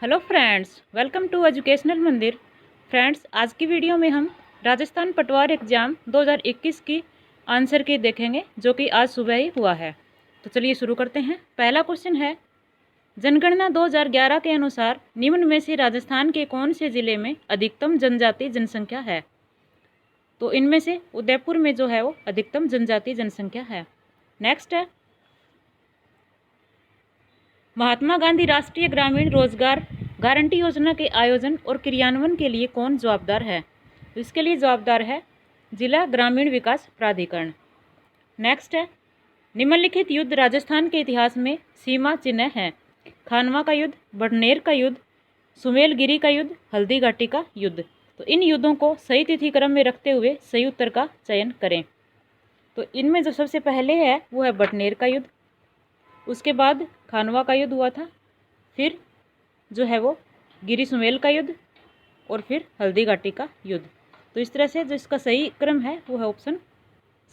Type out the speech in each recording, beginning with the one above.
Hello friends, welcome to educational Mandir. Friends, आज की video में हम राजस्थान पटवार एग्ज़ाम 2021 की आंसर की देखेंगे, जो कि आज सुबह ही हुआ है। तो चलिए शुरू करते हैं। पहला क्वेश्चन है, जनगणना 2011 के अनुसार निम्न में से राजस्थान के कौन से ज़िले में अधिकतम जनजातीय जनसंख्या है? तो इनमें से उदयपुर में जो है वो अधिकतम जनजातीय जनसंख्या है। नेक्स्ट है, महात्मा गांधी राष्ट्रीय ग्रामीण रोजगार गारंटी योजना के आयोजन और क्रियान्वयन के लिए कौन जवाबदार है? तो इसके लिए जवाबदार है जिला ग्रामीण विकास प्राधिकरण। नेक्स्ट है, निम्नलिखित युद्ध राजस्थान के इतिहास में सीमा चिन्ह हैं। खानवा का युद्ध, बड़नेर का युद्ध, सुमेलगिरी का युद्ध, हल्दी घाटी का युद्ध। तो इन युद्धों को सही तिथि क्रम में रखते हुए सही उत्तर का चयन करें। तो इनमें जो सबसे पहले है वो है बड़नेर का युद्ध, उसके बाद खानवा का युद्ध हुआ था, फिर जो है वो गिरी सुमेल का युद्ध और फिर हल्दी घाटी का युद्ध। तो इस तरह से जो इसका सही क्रम है वो है ऑप्शन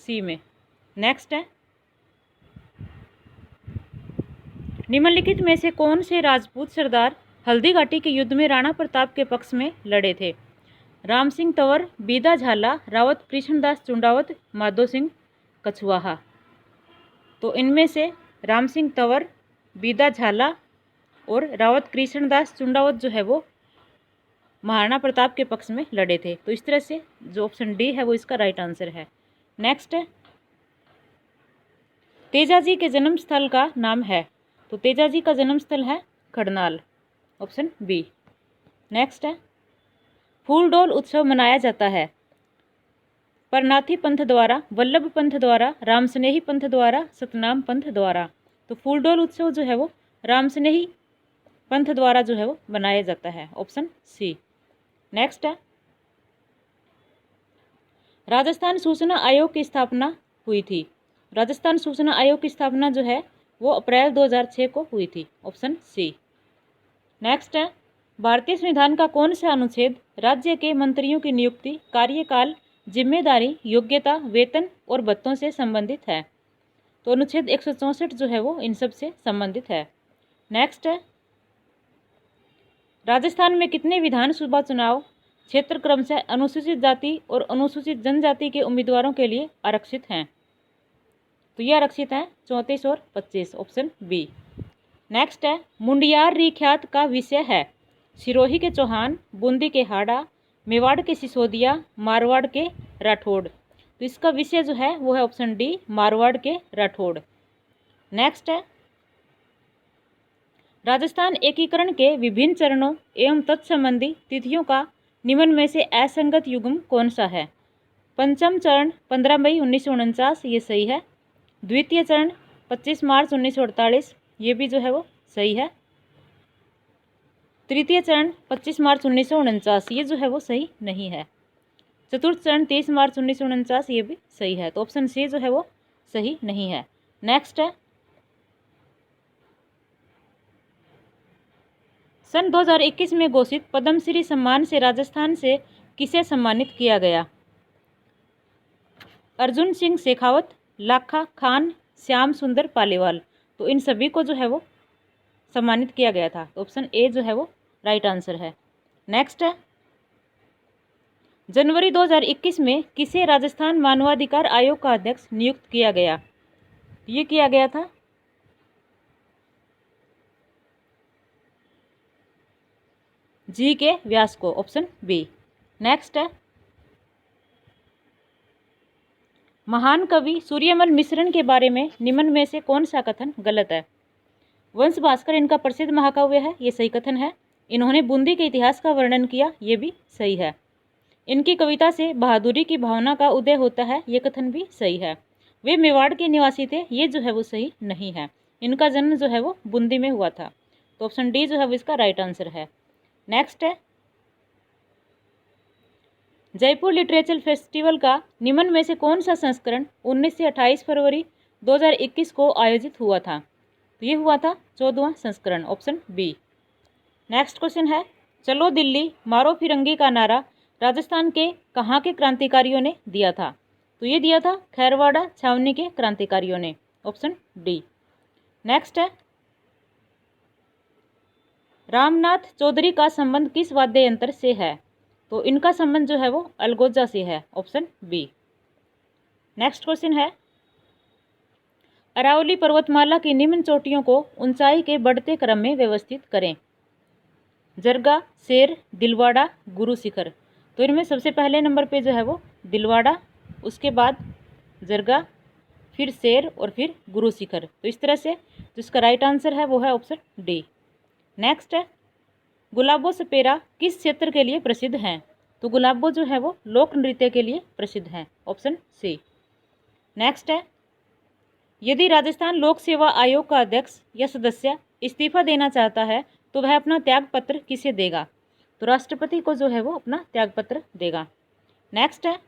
सी में। नेक्स्ट है, निम्नलिखित में से कौन से राजपूत सरदार हल्दी घाटी के युद्ध में राणा प्रताप के पक्ष में लड़े थे? राम सिंह तंवर, बीदा झाला, रावत कृष्णदास चुंडावत, माधो सिंह कछवाहा। तो इनमें से राम सिंह तंवर, बीदा झाला और रावत कृष्णदास चुंडावत जो है वो महाराणा प्रताप के पक्ष में लड़े थे। तो इस तरह से जो ऑप्शन डी है वो इसका राइट आंसर है। नेक्स्ट है, तेजाजी के जन्म स्थल का नाम है? तो तेजाजी का जन्म स्थल है खड़नाल, ऑप्शन बी। नेक्स्ट है, फूलडोल उत्सव मनाया जाता है परनाथी पंथ द्वारा, वल्लभ पंथ द्वारा, रामस्नेही पंथ द्वारा, सतनाम पंथ द्वारा। तो फूलडोल उत्सव जो है वो रामस्नेही पंथ द्वारा जो है वो बनाया जाता है, ऑप्शन सी। नेक्स्ट है, राजस्थान सूचना आयोग की स्थापना हुई थी? राजस्थान सूचना आयोग की स्थापना जो है वो अप्रैल 2006 को हुई थी, ऑप्शन सी। नेक्स्ट है, भारतीय संविधान का कौन सा अनुच्छेद राज्य के मंत्रियों की नियुक्ति, कार्यकाल, जिम्मेदारी, योग्यता, वेतन और भत्तों से संबंधित है? तो अनुच्छेद 164 जो है वो इन सब से संबंधित है। नेक्स्ट है, राजस्थान में कितने विधानसभा चुनाव क्षेत्र क्रमशः अनुसूचित जाति और अनुसूचित जनजाति के उम्मीदवारों के लिए आरक्षित हैं? तो ये आरक्षित हैं 34 और 25, ऑप्शन बी। नेक्स्ट है, मुंडियार रीख्यात का विषय है सिरोही के चौहान, बूंदी के हाड़ा, मेवाड़ के सिसोदिया, मारवाड़ के राठौड़। तो इसका विषय जो है वो है ऑप्शन डी, मारवाड़ के राठौड़। नेक्स्ट है, राजस्थान एकीकरण के विभिन्न चरणों एवं तत्संबंधी तिथियों का निम्न में से असंगत युग्म कौन सा है? पंचम चरण 15 मई 1949, ये सही है। द्वितीय चरण 25 मार्च 1948, ये भी जो है वो सही है। तृतीय चरण 25 मार्च 1949, ये जो है वो सही नहीं है। चतुर्थ चरण 30 मार्च 1949, ये भी सही है। तो ऑप्शन सी जो है वो सही नहीं है। नेक्स्ट है, सन 2021 में घोषित पद्मश्री सम्मान से राजस्थान से किसे सम्मानित किया गया? अर्जुन सिंह शेखावत, लाखा खान, श्याम सुंदर पालीवाल। तो इन सभी को जो है वो सम्मानित किया गया था। तो ऑप्शन ए जो है वो राइट आंसर है। नेक्स्ट है, जनवरी 2021 में किसे राजस्थान मानवाधिकार आयोग का अध्यक्ष नियुक्त किया गया? ये किया गया था जी के व्यास को, ऑप्शन बी। नेक्स्ट है, महान कवि सूर्यमल मिश्रण के बारे में निम्न में से कौन सा कथन गलत है? वंश भास्कर इनका प्रसिद्ध महाकाव्य है, ये सही कथन है। इन्होंने बूंदी के इतिहास का वर्णन किया, ये भी सही है। इनकी कविता से बहादुरी की भावना का उदय होता है, ये कथन भी सही है। वे मेवाड़ के निवासी थे, ये जो है वो सही नहीं है। इनका जन्म जो है वो बूंदी में हुआ था। तो ऑप्शन डी जो है वो इसका राइट आंसर है। नेक्स्ट है, जयपुर लिटरेचर फेस्टिवल का निम्न में से कौन सा संस्करण 19 से 28 फरवरी 2021 को आयोजित हुआ था? तो ये हुआ था 14वां संस्करण, ऑप्शन बी। नेक्स्ट क्वेश्चन है, चलो दिल्ली मारो फिरंगी का नारा राजस्थान के कहाँ के क्रांतिकारियों ने दिया था? तो ये दिया था खैरवाड़ा छावनी के क्रांतिकारियों ने, ऑप्शन डी। नेक्स्ट है, रामनाथ चौधरी का संबंध किस वाद्य यंत्र से है? तो इनका संबंध जो है वो अलगोजा से है, ऑप्शन बी। नेक्स्ट क्वेश्चन है, अरावली पर्वतमाला की निम्न चोटियों को ऊंचाई के बढ़ते क्रम में व्यवस्थित करें। जरगा, शेर, दिलवाड़ा, गुरु शिखर। तो इनमें सबसे पहले नंबर पे जो है वो दिलवाड़ा, उसके बाद जरगा, फिर शेर और फिर गुरु शिखर। तो इस तरह से जिसका राइट आंसर है वो है ऑप्शन डी। नेक्स्ट है, गुलाबो सपेरा किस क्षेत्र के लिए प्रसिद्ध हैं? तो गुलाबो जो है वो लोक नृत्य के लिए प्रसिद्ध हैं, ऑप्शन सी। नेक्स्ट है, यदि राजस्थान लोक सेवा आयोग का अध्यक्ष या सदस्य इस्तीफा देना चाहता है तो वह अपना त्याग पत्र किसे देगा? तो राष्ट्रपति को जो है वो अपना त्याग पत्र देगा। नेक्स्ट है,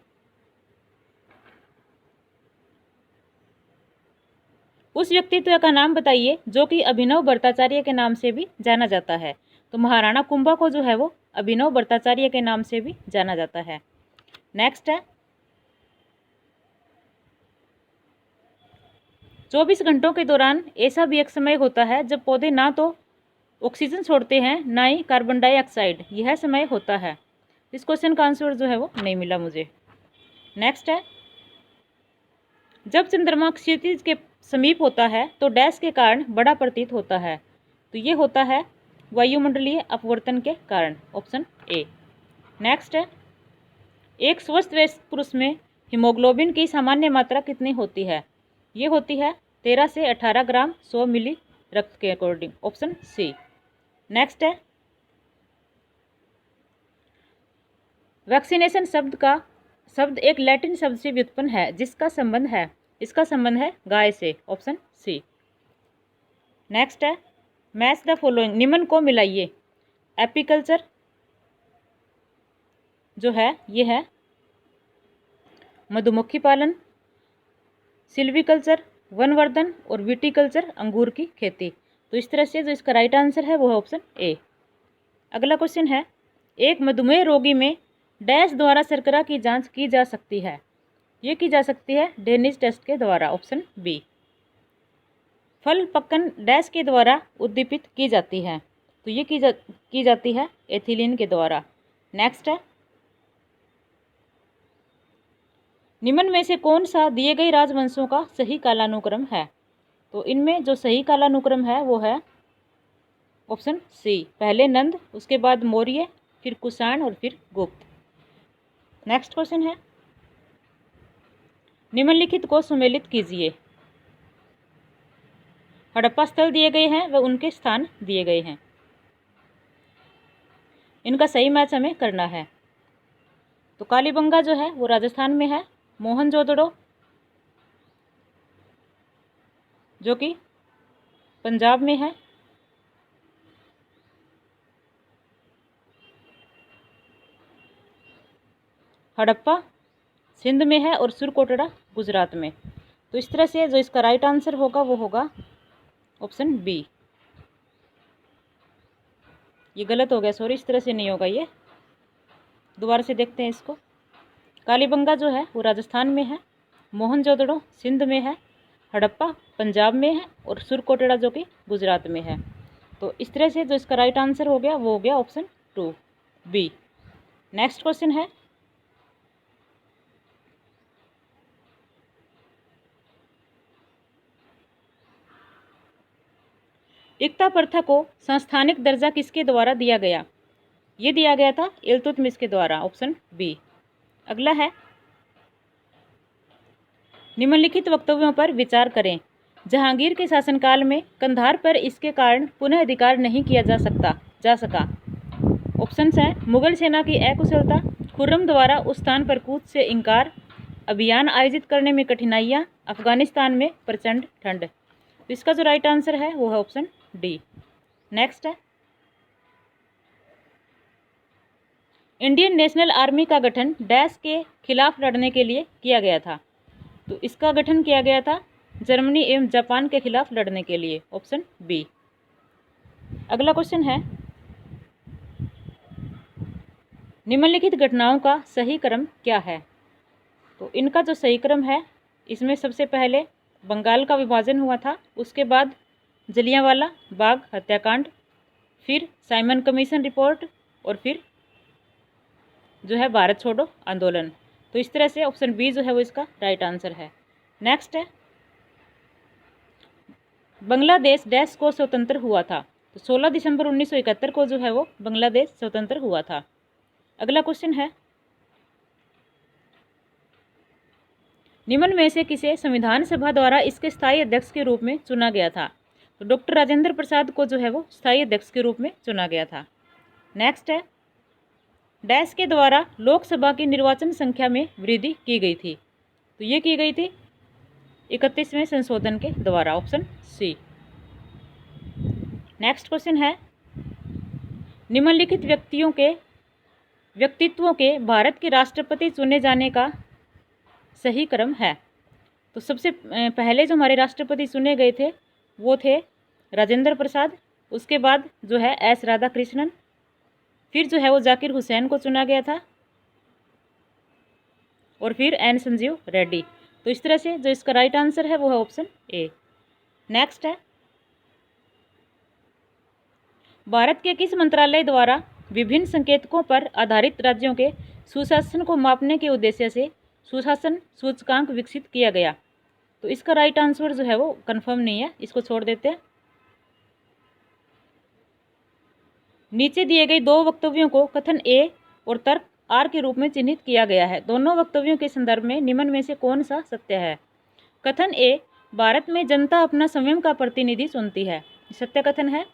उस व्यक्तित्व का नाम बताइए जो कि अभिनव भट्टाचार्य के नाम से भी जाना जाता है। तो महाराणा कुंभा को जो है वो अभिनव भट्टाचार्य के नाम से भी जाना जाता है। नेक्स्ट है, 24 घंटों के दौरान ऐसा भी एक समय होता है जब पौधे ना तो ऑक्सीजन छोड़ते हैं ना ही कार्बन डाइऑक्साइड, यह समय होता है। इस क्वेश्चन का आंसर जो है वो नहीं मिला मुझे। नेक्स्ट है, जब चंद्रमा क्षितिज के समीप होता है तो डैश के कारण बड़ा प्रतीत होता है। तो ये होता है वायुमंडलीय अपवर्तन के कारण, ऑप्शन ए। नेक्स्ट है, एक स्वस्थ वयस्क पुरुष में हीमोग्लोबिन की सामान्य मात्रा कितनी होती है? ये होती है 13 से 18 ग्राम 100 मिली रक्त के अकॉर्डिंग, ऑप्शन सी। नेक्स्ट है, वैक्सीनेशन शब्द एक लैटिन शब्द से व्युत्पन्न है जिसका संबंध है, इसका संबंध है गाय से, ऑप्शन सी। नेक्स्ट है, मैच द फॉलोइंग, निम्न को मिलाइए। एपीकल्चर जो है ये है मधुमक्खी पालन, सिल्वीकल्चर वनवर्धन और विटीकल्चर अंगूर की खेती। तो इस तरह से जो इसका राइट आंसर है वो है ऑप्शन ए। अगला क्वेश्चन है, एक मधुमेह रोगी में डैश द्वारा शर्करा की जांच की जा सकती है? ये की जा सकती है डेनिस टेस्ट के द्वारा, ऑप्शन बी। फल पक्कन डैश के द्वारा उद्दीपित की जाती है? तो ये की जाती है एथिलीन के द्वारा। नेक्स्ट है, निम्न में से कौन सा दिए गए राजवंशों का सही कालानुक्रम है? तो इनमें जो सही कालानुक्रम है वो है ऑप्शन सी, पहले नंद, उसके बाद मौर्य, फिर कुषाण और फिर गुप्त। नेक्स्ट क्वेश्चन है, निम्नलिखित को सुमेलित कीजिए। हड़प्पा स्थल दिए गए हैं व उनके स्थान दिए गए हैं, इनका सही मैच हमें करना है। तो कालीबंगा जो है वो राजस्थान में है, मोहनजोदड़ो जो कि पंजाब में है, हड़प्पा सिंध में है और सुरकोटड़ा गुजरात में। तो इस तरह से जो इसका राइट आंसर होगा वो होगा ऑप्शन बी। ये गलत हो गया, सॉरी, इस तरह से नहीं होगा, ये दोबारा से देखते हैं इसको। कालीबंगा जो है वो राजस्थान में है, मोहनजोदड़ो सिंध में है, हड़प्पा पंजाब में है और सुरकोटड़ा जो कि गुजरात में है। तो इस तरह से जो इसका राइट आंसर हो गया वो हो गया ऑप्शन 2 बी। नेक्स्ट क्वेश्चन है, इक्ता प्रथा को संस्थानिक दर्जा किसके द्वारा दिया गया? ये दिया गया था इल्तुतमिश के द्वारा, ऑप्शन बी। अगला है, निम्नलिखित वक्तव्यों पर विचार करें। जहांगीर के शासनकाल में कंधार पर इसके कारण पुनः अधिकार नहीं किया जा सका। ऑप्शंस हैं, मुगल सेना की अकुशलता, खुर्रम द्वारा उस स्थान पर कूच से इनकार, अभियान आयोजित करने में कठिनाइयाँ, अफगानिस्तान में प्रचंड ठंड। तो इसका जो राइट आंसर है वो है ऑप्शन डी। नेक्स्ट है, इंडियन नेशनल आर्मी का गठन डैश के खिलाफ लड़ने के लिए किया गया था? तो इसका गठन किया गया था जर्मनी एवं जापान के खिलाफ लड़ने के लिए, ऑप्शन बी। अगला क्वेश्चन है, निम्नलिखित घटनाओं का सही क्रम क्या है? तो इनका जो सही क्रम है, इसमें सबसे पहले बंगाल का विभाजन हुआ था, उसके बाद जलियांवाला बाग हत्याकांड, फिर साइमन कमीशन रिपोर्ट और फिर जो है भारत छोड़ो आंदोलन। तो इस तरह से ऑप्शन बी जो है वो इसका राइट आंसर है। नेक्स्ट है, बांग्लादेश डैश को स्वतंत्र हुआ था। तो 16 दिसंबर 1971 को जो है वो बांग्लादेश स्वतंत्र हुआ था। अगला क्वेश्चन है, निम्न में से किसे संविधान सभा द्वारा इसके स्थायी अध्यक्ष के रूप में चुना गया था। तो डॉक्टर राजेंद्र प्रसाद को जो है वो स्थायी अध्यक्ष के रूप में चुना गया था। नेक्स्ट है, डैश के द्वारा लोकसभा की निर्वाचन संख्या में वृद्धि की गई थी। तो ये की गई थी 31वें संशोधन के द्वारा, ऑप्शन सी। नेक्स्ट क्वेश्चन है, निम्नलिखित व्यक्तित्वों के भारत के राष्ट्रपति चुने जाने का सही क्रम है। तो सबसे पहले जो हमारे राष्ट्रपति चुने गए थे वो थे राजेंद्र प्रसाद, उसके बाद जो है एस राधाकृष्णन, फिर जो है वो जाकिर हुसैन को चुना गया था और फिर एन संजीव रेड्डी। तो इस तरह से जो इसका राइट आंसर है वो है ऑप्शन ए। नेक्स्ट है, भारत के किस मंत्रालय द्वारा विभिन्न संकेतकों पर आधारित राज्यों के सुशासन को मापने के उद्देश्य से सुशासन सूचकांक विकसित किया गया। तो इसका राइट आंसर जो है वो कंफर्म नहीं है, इसको छोड़ देते हैं। नीचे दिए गए दो वक्तव्यों को कथन ए और तर्क आर के रूप में चिन्हित किया गया है। दोनों वक्तव्यों के संदर्भ में निम्न में से कौन सा सत्य है। कथन ए, भारत में जनता अपना स्वयं का प्रतिनिधि चुनती है, सत्य कथन है।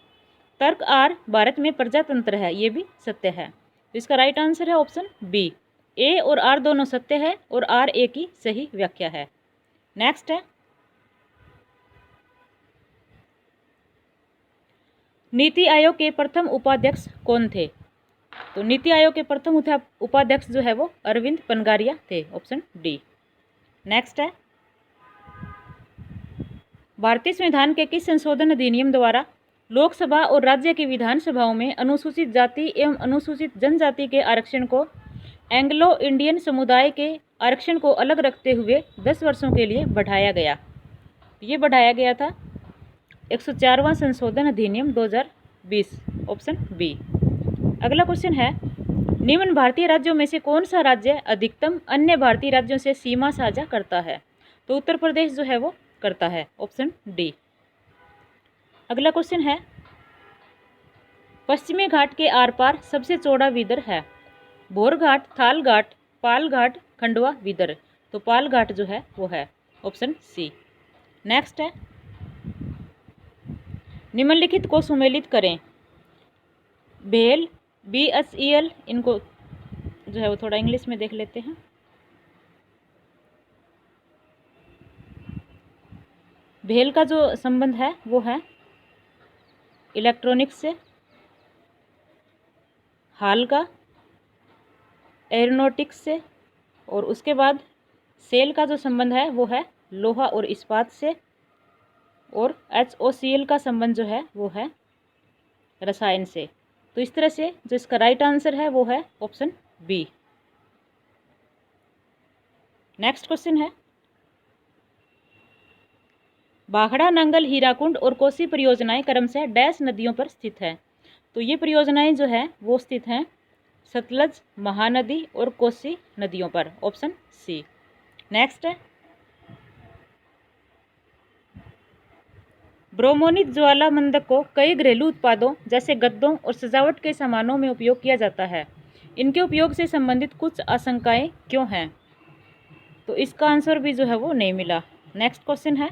तर्क आर, भारत में प्रजातंत्र है, ये भी सत्य है। तो इसका राइट आंसर है ऑप्शन बी। ए और आर दोनों सत्य है और आर ए की सही व्याख्या है। नेक्स्ट है, नीति आयोग के प्रथम उपाध्यक्ष कौन थे। तो नीति आयोग के प्रथम उपाध्यक्ष जो है वो अरविंद पनगारिया थे, ऑप्शन डी। नेक्स्ट है, भारतीय संविधान के किस संशोधन अधिनियम द्वारा लोकसभा और राज्य की विधानसभाओं में अनुसूचित जाति एवं अनुसूचित जनजाति के आरक्षण को एंग्लो इंडियन समुदाय के आरक्षण को अलग रखते हुए 10 वर्षों के लिए बढ़ाया गया। ये बढ़ाया गया था 104वां संशोधन अधिनियम 2020, ऑप्शन बी। अगला क्वेश्चन है, निम्न भारतीय राज्यों में से कौन सा राज्य अधिकतम अन्य भारतीय राज्यों से सीमा साझा करता है। तो उत्तर प्रदेश जो है वो करता है, ऑप्शन डी। अगला क्वेश्चन है, पश्चिमी घाट के आर पार सबसे चौड़ा विदर है। भोर घाट, थाल घाट, पाल घाट, खंडवा विदर। तो पाल घाट जो है वो है, ऑप्शन सी। नेक्स्ट है, निम्नलिखित को सुमेलित करें। भेल, BHEL, इनको जो है वो थोड़ा इंग्लिश में देख लेते हैं। भेल का जो संबंध है वो है इलेक्ट्रॉनिक्स से, हाल का एरोनॉटिक्स से, और उसके बाद सेल का जो संबंध है वो है लोहा और इस्पात से, और HOCl का संबंध जो है वो है रसायन से। तो इस तरह से जो इसका राइट आंसर है वो है ऑप्शन बी। नेक्स्ट क्वेश्चन है, भाखड़ा, नंगल, हीराकुंड और कोसी परियोजनाएं क्रमशः डैश नदियों पर स्थित है। तो ये परियोजनाएं जो है वो स्थित हैं सतलज, महानदी और कोसी नदियों पर, ऑप्शन सी। नेक्स्ट है, ब्रोमोनित ज्वाला मंदक को कई घरेलू उत्पादों जैसे गद्दों और सजावट के सामानों में उपयोग किया जाता है। इनके उपयोग से संबंधित कुछ आशंकाएं क्यों हैं। तो इसका आंसर भी जो है वो नहीं मिला। नेक्स्ट क्वेश्चन है,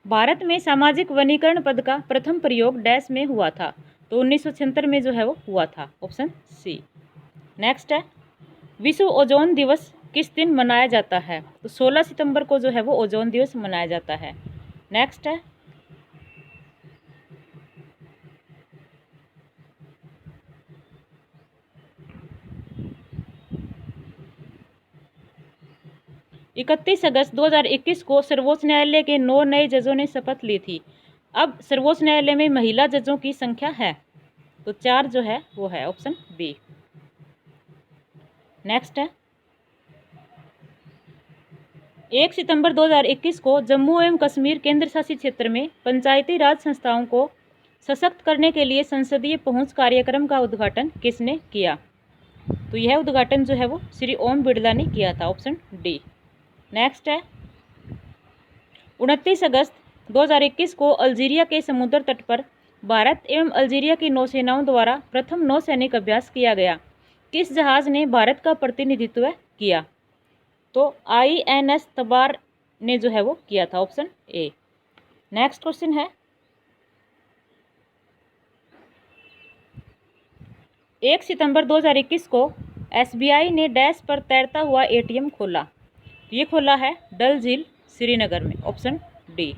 भारत में सामाजिक वनीकरण पद का प्रथम प्रयोग डैश में हुआ था। तो 1976 में जो है वो हुआ था, ऑप्शन सी। नेक्स्ट है, विश्व ओजोन दिवस किस दिन मनाया जाता है। तो 16 सितंबर को जो है वो ओजोन दिवस मनाया जाता है। नेक्स्ट है, इकतीस अगस्त 2021 को सर्वोच्च न्यायालय के 9 नए जजों ने शपथ ली थी। अब सर्वोच्च न्यायालय में महिला जजों की संख्या है तो 4 जो है वो है, ऑप्शन बी। नेक्स्ट है, 1 सितंबर 2021 को जम्मू एवं कश्मीर केंद्र शासित क्षेत्र में पंचायती राज संस्थाओं को सशक्त करने के लिए संसदीय पहुंच कार्यक्रम का उद्घाटन किसने किया? तो यह उद्घाटन जो है वो श्री ओम बिड़ला ने किया था, ऑप्शन डी। नेक्स्ट है 29 अगस्त 2021 को अल्जीरिया के समुद्र तट पर भारत एवं अल्जीरिया की नौसेनाओं द्वारा प्रथम नौसैनिक अभ्यास किया गया। किस जहाज ने भारत का प्रतिनिधित्व किया? तो INS तबार ने जो है वो किया था, ऑप्शन ए। नेक्स्ट क्वेश्चन है 1 सितंबर 2021 को SBI ने डैश पर तैरता हुआ ATM खोला। ये खोला है डल झील श्रीनगर में, ऑप्शन डी।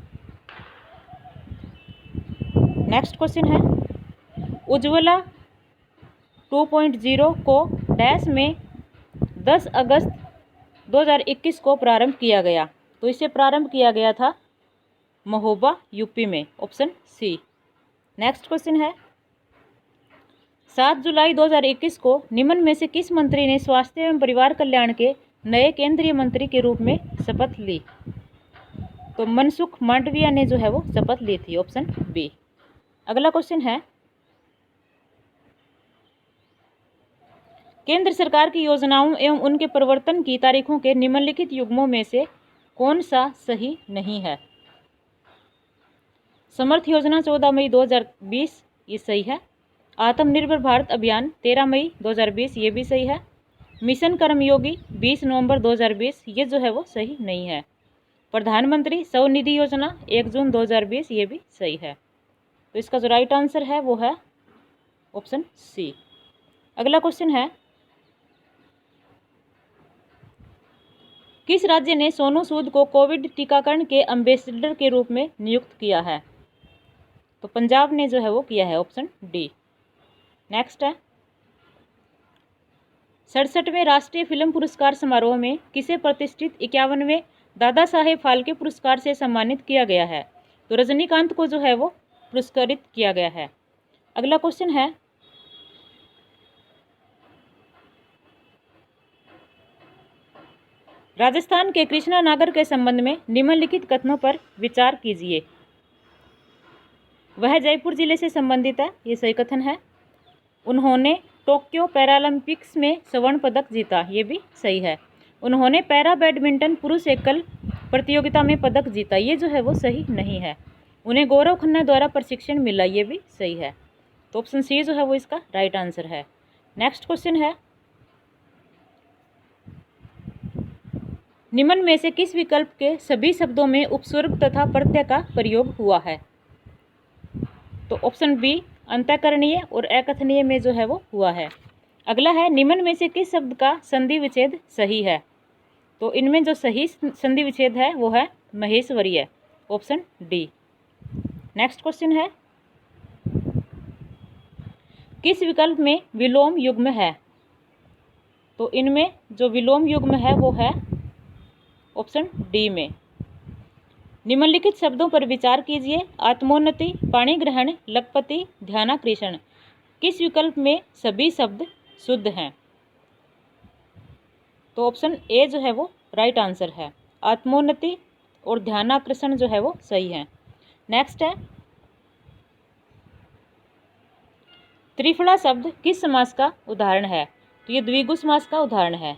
नेक्स्ट क्वेश्चन है उज्ज्वला 2.0 को डैश में 10 अगस्त 2021 को प्रारंभ किया गया। तो इसे प्रारंभ किया गया था महोबा यूपी में, ऑप्शन सी। नेक्स्ट क्वेश्चन है 7 जुलाई 2021 को निम्न में से किस मंत्री ने स्वास्थ्य एवं परिवार कल्याण के नए केंद्रीय मंत्री के रूप में शपथ ली? तो मनसुख मांडविया ने जो है वो शपथ ली थी, ऑप्शन बी। अगला क्वेश्चन है केंद्र सरकार की योजनाओं एवं उनके प्रवर्तन की तारीखों के निम्नलिखित युग्मों में से कौन सा सही नहीं है? समर्थ योजना 14 मई 2020, ये सही है। आत्मनिर्भर भारत अभियान 13 मई 2020, ये भी सही है। मिशन कर्मयोगी 20 नवंबर 2020, ये जो है वो सही नहीं है। प्रधानमंत्री स्वनिधि योजना 1 जून 2020, ये भी सही है। तो इसका जो राइट आंसर है वो है ऑप्शन सी। अगला क्वेश्चन है किस राज्य ने सोनू सूद को कोविड टीकाकरण के एम्बेसडर के रूप में नियुक्त किया है? तो पंजाब ने जो है वो किया है, ऑप्शन डी। नेक्स्ट है 67वें राष्ट्रीय फिल्म पुरस्कार समारोह में किसे प्रतिष्ठित 51वें दादा साहेब फाल्के पुरस्कार से सम्मानित किया गया है? तो रजनीकांत को जो है वो पुरस्कृत किया गया है। अगला क्वेश्चन है राजस्थान के कृष्णा नागर के संबंध में निम्नलिखित कथनों पर विचार कीजिए। वह जयपुर जिले से संबंधित है, ये सही कथन है। उन्होंने टोक्यो पैरालंपिक्स में स्वर्ण पदक जीता, ये भी सही है। उन्होंने पैरा बैडमिंटन पुरुष एकल प्रतियोगिता में पदक जीता, ये जो है वो सही नहीं है। उन्हें गौरव खन्ना द्वारा प्रशिक्षण मिला, ये भी सही है। तो ऑप्शन सी जो है वो इसका राइट आंसर है। नेक्स्ट क्वेश्चन है निम्न में से किस विकल्प के सभी शब्दों में उपसर्ग तथा प्रत्यय का प्रयोग हुआ है? तो ऑप्शन बी अंतःकरणीय और अकथनीय में जो है वो हुआ है। अगला है निम्न में से किस शब्द का संधि विच्छेद सही है? तो इनमें जो सही संधि विच्छेद है वो है महेश्वरीय, ऑप्शन डी। नेक्स्ट क्वेश्चन है किस विकल्प में विलोम युग्म है? तो इनमें जो विलोम युग्म है वो है ऑप्शन डी में। निम्नलिखित शब्दों पर विचार कीजिए। आत्मोन्नति, पाणी ग्रहण, लखपति, ध्यानाकर्षण। किस विकल्प में सभी शब्द शुद्ध हैं? तो ऑप्शन ए जो है वो राइट आंसर है। आत्मोन्नति और ध्यानाकर्षण जो है वो सही है। नेक्स्ट है त्रिफला शब्द किस समास का उदाहरण है? तो ये द्विगु समास का उदाहरण है।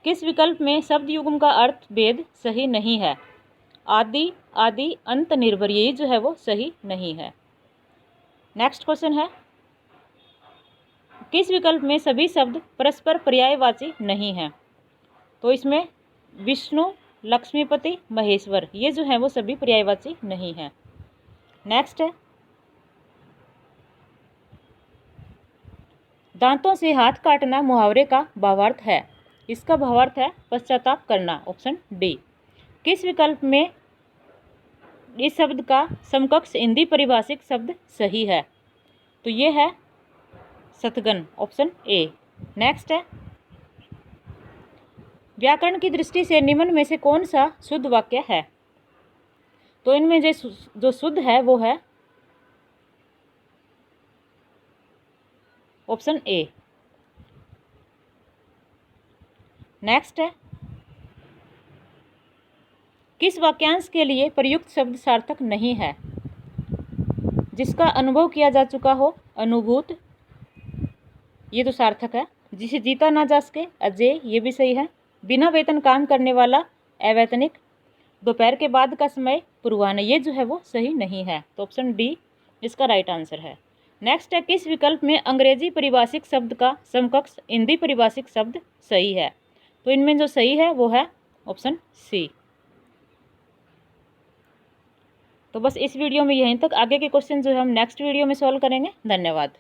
किस विकल्प में शब्द युग्म का अर्थ भेद सही नहीं है? आदि, आदि, अंत, निर्भर, ये जो है वो सही नहीं है। नेक्स्ट क्वेश्चन है किस विकल्प में सभी शब्द परस्पर पर्यायवाची नहीं हैं? तो इसमें विष्णु, लक्ष्मीपति, महेश्वर, ये जो है वो सभी पर्यायवाची नहीं है। नेक्स्ट है दांतों से हाथ काटना मुहावरे का भावार्थ है। इसका भावार्थ है पश्चाताप करना, ऑप्शन डी। किस विकल्प में इस शब्द का समकक्ष हिंदी परिभाषिक शब्द सही है? तो ये है शतघन, ऑप्शन ए। नेक्स्ट है व्याकरण की दृष्टि से निम्न में से कौन सा शुद्ध वाक्य है? तो इनमें जो शुद्ध है वो है ऑप्शन ए। नेक्स्ट है किस वाक्यांश के लिए प्रयुक्त शब्द सार्थक नहीं है? जिसका अनुभव किया जा चुका हो, अनुभूत, ये तो सार्थक है। जिसे जीता ना जा सके, अजेय, ये भी सही है। बिना वेतन काम करने वाला, अवैतनिक। दोपहर के बाद का समय, पूर्वाह्न, ये जो है वो सही नहीं है। तो ऑप्शन डी इसका राइट आंसर है। नेक्स्ट है, किस विकल्प में अंग्रेजी परिभाषिक शब्द का समकक्ष हिंदी परिभाषिक शब्द सही है? तो इनमें जो सही है वो है ऑप्शन सी। तो बस इस वीडियो में यहीं तक। आगे के क्वेश्चन जो है हम नेक्स्ट वीडियो में सॉल्व करेंगे। धन्यवाद।